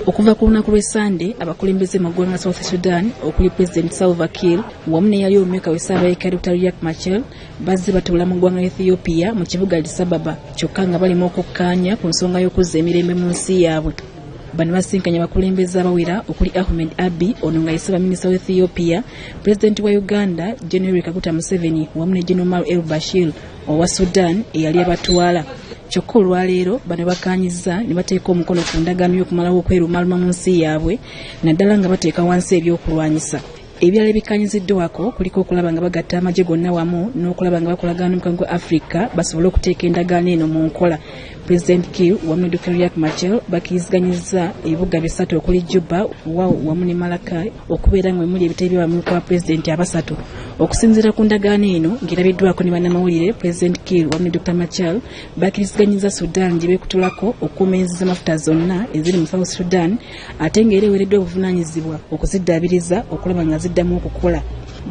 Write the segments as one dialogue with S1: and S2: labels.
S1: Okuva ku lunaku lw'Essande abakulembeze mu ggwanga South Sudan okuli President Salva Kiir wamu ne yali omumyuka we Ssaabayiika Dr. Riek Machar bazze batula mu ggwanga Ethiopia mu kibuga Addis Ababa kyokka nga balimu okukkaanya ku nsonga y'okuzza emirembe mu nsi yaabwe. Bano basinkanye abakulembeze abawera okuli Ahmed Abiy ono nga ye Minisita wa Ethiopia, President wa Uganda General Kaguta Museveni wamu ne General Omar el-Bashir owa Sudan eyali abatwala. Kyokka olwaleero bano Bakkanyizza ne bateeka omukono ku ndagaano y'okumalawo okwerumaluma mu nsi yaabwe naddala nga bateeka wansi ebyokulwanyisa. Ebirala ebikkanyiziddwako kuliko okulaba nga bagatta amagye gonna wamu n'okulaba nga bakolagana n'omukago gwa Africa basobole okuteeka endagaano eno mu nkola. President Kiir wamu ne Dr. Riek Machar bakkiriziganyizza ebibuga bisatu okuli Juba, wamu ne Malakal okubeera nga muli ebitebe by'abamyuka ba Pulezidenti abasatu. Okusinziira ku ndagaano eno ng'erabiddwako ne bannamawulire, President Kiir wamu ne Dr. Machar bakkiriziganyizza Sudan gye beekutulako okukuuma enzi z'amafuta zonna eziri mu South Sudan ate ng'era eweereddwa obuvunaanyizibwa okuziddaabiriza okulaba nga ziddamu okukola.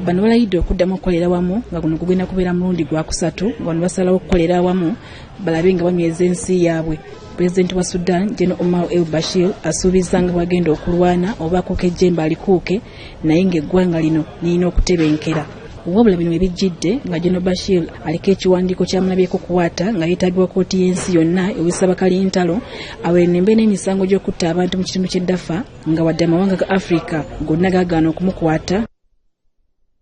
S1: Bano balayidde okuddamu okukolera wamu nga guno gugenda kubeera mulundi gwa kusatu nga bano basalawo okukolera wamu balabe nga banyweza ensi yaabwe. Pulezidenti wa Sudan General Omar el-Bashir asuubiza nga bagenda okulwana oba akuuka ejjembe alikuuke naye ng'eggwanga lino lirina okutebenkera. Wabula bino ebijjidde nga General Bashir aliko ekiwandiiko ky'amulabyeko kuwaata nga yeetagibwa kkooti y'ensi yonna ewisa bakalintalo aweerembe n'emisango gy'okutta abantu mu kitundu ky'e Darfur nga wadde amawanga ga Africa gonna gaagaana okumukwata